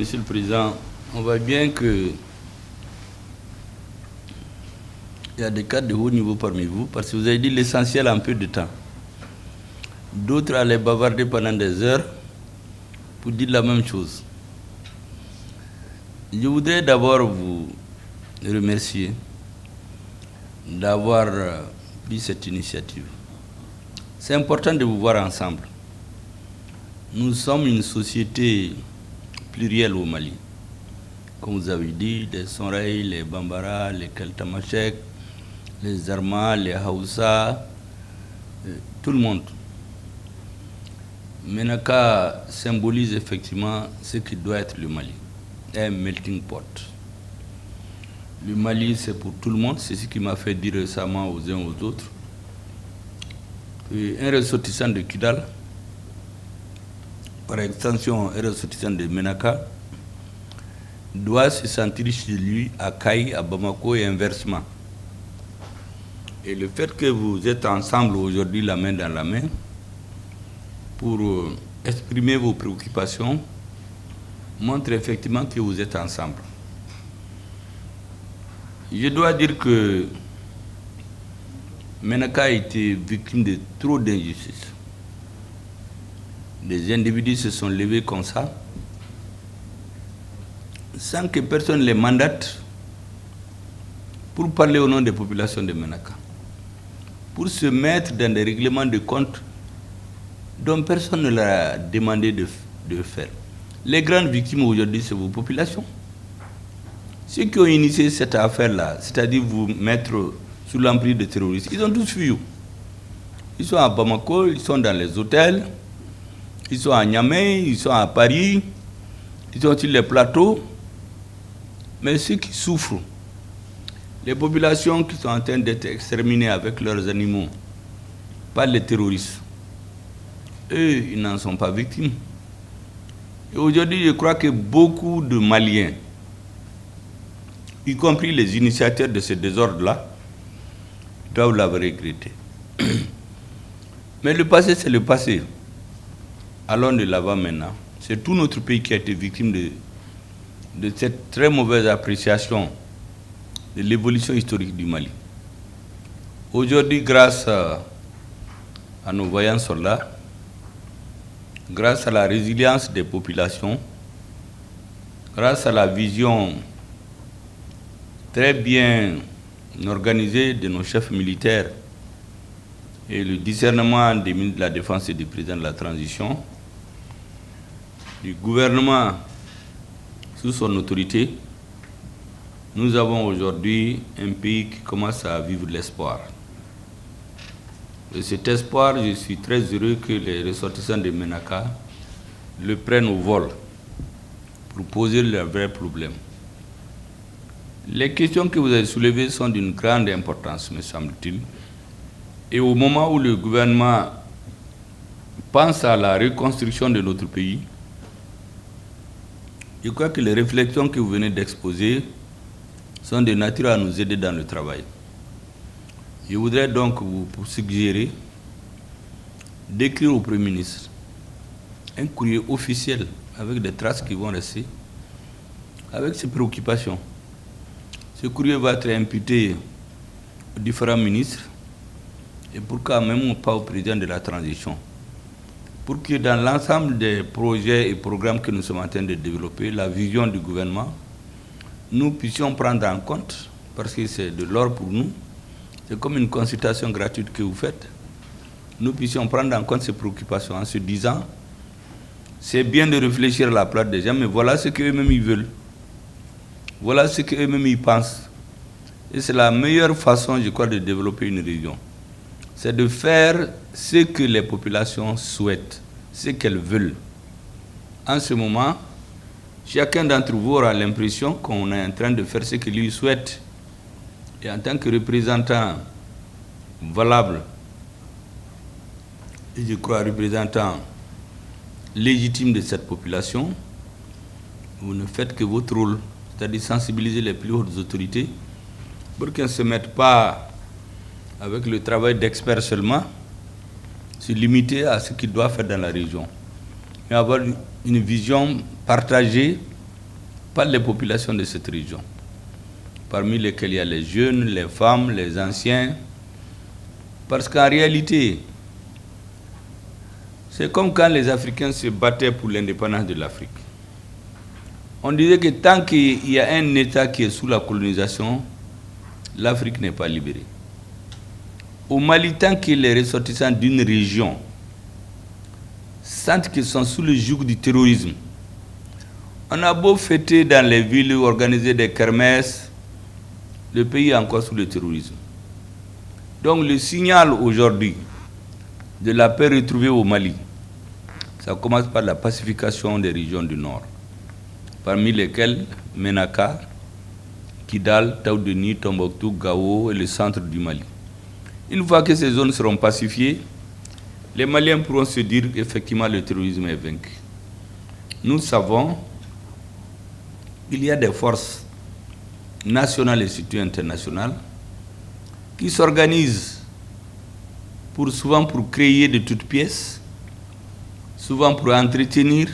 Monsieur le Président, on voit bien que il y a des cadres de haut niveau parmi vous, parce que vous avez dit l'essentiel en peu de temps. D'autres allaient bavarder pendant des heures pour dire la même chose. Je voudrais d'abord vous remercier d'avoir pris cette initiative. C'est important de vous voir ensemble. Nous sommes une société plurielle au Mali. Comme vous avez dit, les Sonraï, les Bambara, les Keltamachek, les Zarma, les Haoussa, tout le monde. Menaka symbolise effectivement ce qui doit être le Mali, un melting pot. Le Mali, c'est pour tout le monde, c'est ce qui m'a fait dire récemment aux uns aux autres. Et un ressortissant de Kidal, par extension un ressortissant de Menaka, doit se sentir chez lui à Kaï, à Bamako et inversement. Et le fait que vous êtes ensemble aujourd'hui, la main dans la main, pour exprimer vos préoccupations, montre effectivement que vous êtes ensemble. Je dois dire que Menaka a été victime de trop d'injustices. Des individus se sont levés comme ça, sans que personne les mandate, pour parler au nom des populations de Menaka, pour se mettre dans des règlements de compte dont personne ne leur a demandé de faire. Les grandes victimes aujourd'hui, c'est vos populations. Ceux qui ont initié cette affaire-là, c'est-à-dire vous mettre sous l'emprise des terroristes, ils ont tous fui. Ils sont à Bamako, ils sont dans les hôtels, ils sont à Niamey, ils sont à Paris, ils sont sur les plateaux. Mais ceux qui souffrent, les populations qui sont en train d'être exterminées avec leurs animaux par les terroristes, eux, ils n'en sont pas victimes. Et aujourd'hui, je crois que beaucoup de Maliens, y compris les initiateurs de ce désordre-là, doivent l'avoir regretté. Mais le passé, c'est le passé. Allons de l'avant maintenant. C'est tout notre pays qui a été victime de cette très mauvaise appréciation de l'évolution historique du Mali. Aujourd'hui, grâce à nos voyants soldats, grâce à la résilience des populations, grâce à la vision très bien organisée de nos chefs militaires et le discernement des ministres de la Défense et du président de la transition, du gouvernement sous son autorité, nous avons aujourd'hui un pays qui commence à vivre l'espoir. Et cet espoir, je suis très heureux que les ressortissants de Menaka le prennent au vol pour poser leurs vrais problèmes. Les questions que vous avez soulevées sont d'une grande importance, me semble-t-il. Et au moment où le gouvernement pense à la reconstruction de notre pays, je crois que les réflexions que vous venez d'exposer sont de nature à nous aider dans le travail. Je voudrais donc vous suggérer d'écrire au Premier ministre un courrier officiel avec des traces qui vont rester, avec ses préoccupations. Ce courrier va être imputé aux différents ministres et pourquoi même pas au président de la transition, pour que dans l'ensemble des projets et programmes que nous sommes en train de développer, la vision du gouvernement, nous puissions prendre en compte, parce que c'est de l'or pour nous, c'est comme une consultation gratuite que vous faites, nous puissions prendre en compte ces préoccupations en se disant, c'est bien de réfléchir à la place des gens, mais voilà ce qu'eux-mêmes ils veulent. Voilà ce qu'eux-mêmes ils pensent. Et c'est la meilleure façon, je crois, de développer une région. C'est de faire ce que les populations souhaitent, ce qu'elles veulent. En ce moment, chacun d'entre vous aura l'impression qu'on est en train de faire ce qu'il lui souhaite. Et en tant que représentant valable, et je crois représentant légitime de cette population, vous ne faites que votre rôle, c'est-à-dire sensibiliser les plus hautes autorités pour qu'elles ne se mettent pas avec le travail d'experts seulement, se limiter à ce qu'ils doivent faire dans la région, mais avoir une vision partagée par les populations de cette région, parmi lesquelles il y a les jeunes, les femmes, les anciens. Parce qu'en réalité, c'est comme quand les Africains se battaient pour l'indépendance de l'Afrique. On disait que tant qu'il y a un État qui est sous la colonisation, l'Afrique n'est pas libérée. Au Mali, tant que les ressortissants d'une région sentent qu'ils sont sous le joug du terrorisme, on a beau fêter dans les villes, organiser des kermesses, le pays est encore sous le terrorisme. Donc le signal aujourd'hui de la paix retrouvée au Mali, ça commence par la pacification des régions du Nord, parmi lesquelles Ménaka, Kidal, Taoudeni, Tombouctou, Gao et le centre du Mali. Une fois que ces zones seront pacifiées, les Maliens pourront se dire qu'effectivement le terrorisme est vaincu. Nous savons qu'il y a des forces nationales et surtout internationales qui s'organisent souvent pour créer de toutes pièces, souvent pour entretenir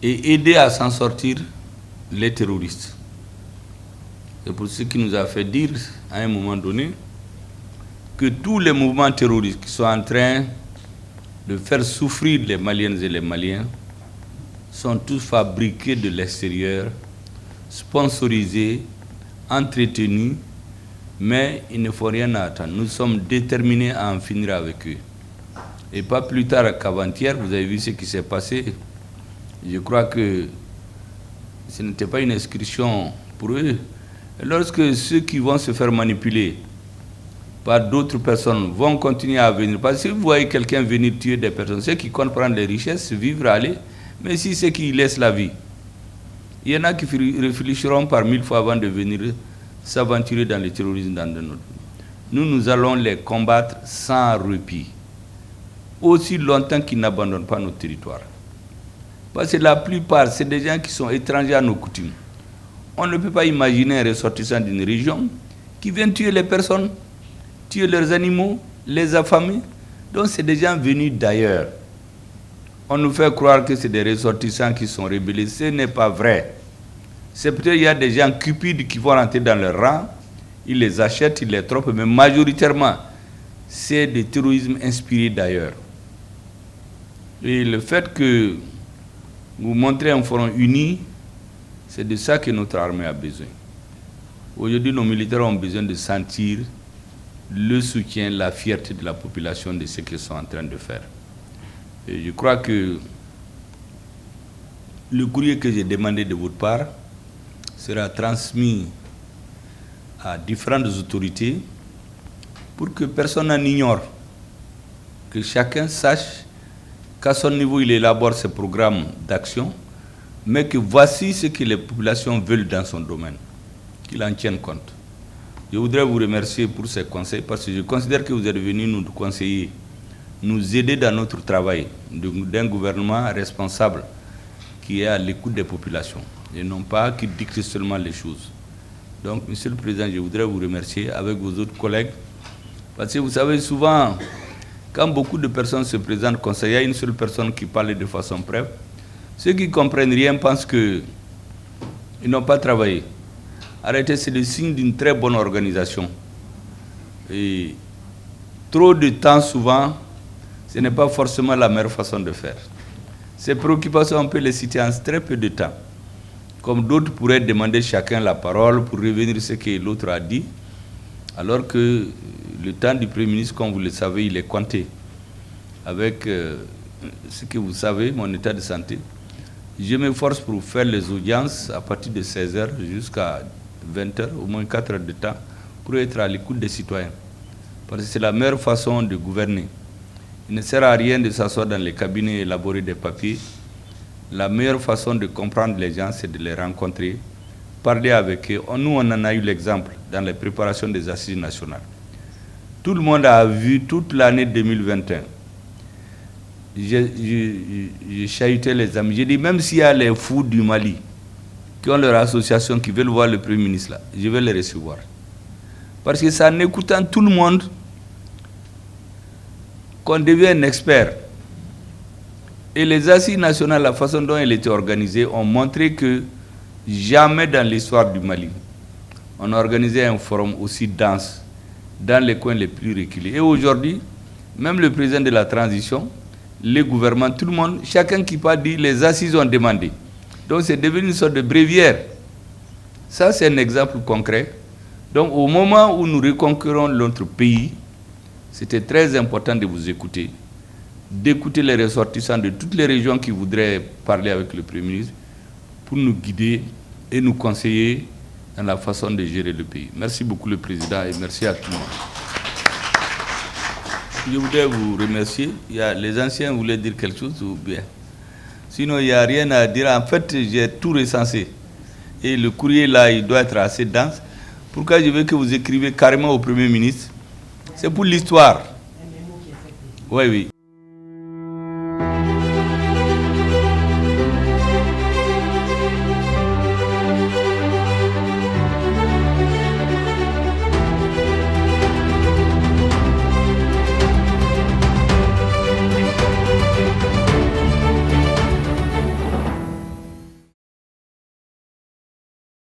et aider à s'en sortir les terroristes. C'est pour ce qui nous a fait dire à un moment donné que tous les mouvements terroristes qui sont en train de faire souffrir les Maliennes et les Maliens sont tous fabriqués de l'extérieur, sponsorisés, entretenus, mais il ne faut rien attendre. Nous sommes déterminés à en finir avec eux. Et pas plus tard qu'avant-hier, vous avez vu ce qui s'est passé. Je crois que ce n'était pas une excursion pour eux. Lorsque ceux qui vont se faire manipuler par d'autres personnes vont continuer à venir, parce que si vous voyez quelqu'un venir tuer des personnes, ceux qui comptent prendre les richesses, vivre, aller, mais si ceux qui laissent la vie, il y en a qui réfléchiront par 1000 fois avant de venir s'aventurer dans le terrorisme dans notre pays. Nous allons les combattre sans répit, aussi longtemps qu'ils n'abandonnent pas notre territoire. Parce que la plupart, c'est des gens qui sont étrangers à nos coutumes. On ne peut pas imaginer un ressortissant d'une région qui vient tuer les personnes, tuer leurs animaux, les affamer. Donc c'est des gens venus d'ailleurs. On nous fait croire que c'est des ressortissants qui sont rebellés. Ce n'est pas vrai. C'est peut-être qu'il y a des gens cupides qui vont rentrer dans leur rang, ils les achètent, ils les trompent, mais majoritairement, c'est des terrorismes inspirés d'ailleurs. Et le fait que vous montrez un front uni, c'est de ça que notre armée a besoin. Aujourd'hui, nos militaires ont besoin de sentir le soutien, la fierté de la population de ce qu'ils sont en train de faire. Et je crois que le courrier que j'ai demandé de votre part sera transmis à différentes autorités pour que personne n'en ignore, que chacun sache qu'à son niveau il élabore ses programmes d'action, mais que voici ce que les populations veulent dans son domaine, qu'il en tienne compte. Je voudrais vous remercier pour ces conseils parce que je considère que vous êtes venus nous conseiller, nous aider dans notre travail d'un gouvernement responsable qui est à l'écoute des populations et non pas qui dicte seulement les choses. Donc, Monsieur le Président, je voudrais vous remercier avec vos autres collègues parce que vous savez souvent, quand beaucoup de personnes se présentent comme ça, il y a une seule personne qui parle de façon brève. Ceux qui ne comprennent rien pensent qu'ils n'ont pas travaillé. Arrêtez, c'est le signe d'une très bonne organisation. Et trop de temps, souvent, ce n'est pas forcément la meilleure façon de faire. Ces préoccupations, on peut les citer en très peu de temps. Comme d'autres pourraient demander chacun la parole pour revenir sur ce que l'autre a dit, alors que le temps du Premier ministre, comme vous le savez, il est compté. Avec ce que vous savez, mon état de santé, je m'efforce pour faire les audiences à partir de 16h jusqu'à 20h, au moins 4 heures de temps, pour être à l'écoute des citoyens. Parce que c'est la meilleure façon de gouverner. Il ne sert à rien de s'asseoir dans les cabinets et élaborer des papiers. La meilleure façon de comprendre les gens, c'est de les rencontrer, parler avec eux. Nous, on en a eu l'exemple dans les préparations des assises nationales. Tout le monde a vu toute l'année 2021. J'ai chahuté les amis. J'ai dit, même s'il y a les fous du Mali qui ont leur association, qui veulent voir le Premier ministre là, je vais les recevoir. Parce que c'est en écoutant tout le monde qu'on devient un expert. Et les assises nationales, la façon dont elles étaient organisées, ont montré que Jamais dans l'histoire du Mali, on a organisé un forum aussi dense dans les coins les plus reculés. Et aujourd'hui, même le président de la transition, les gouvernements, tout le monde, chacun qui parle dit les assises ont demandé. Donc c'est devenu une sorte de bréviaire. Ça, c'est un exemple concret. Donc au moment où nous reconquérons notre pays, c'était très important de vous écouter, d'écouter les ressortissants de toutes les régions qui voudraient parler avec le Premier ministre pour nous guider et nous conseiller dans la façon de gérer le pays. Merci beaucoup le Président et merci à tout le monde. Je voudrais vous remercier. Les anciens voulaient dire quelque chose ou bien? Sinon, il n'y a rien à dire. En fait, j'ai tout recensé. Et le courrier là, il doit être assez dense. Pourquoi je veux que vous écrivez carrément au Premier ministre? C'est pour l'histoire. Oui, oui.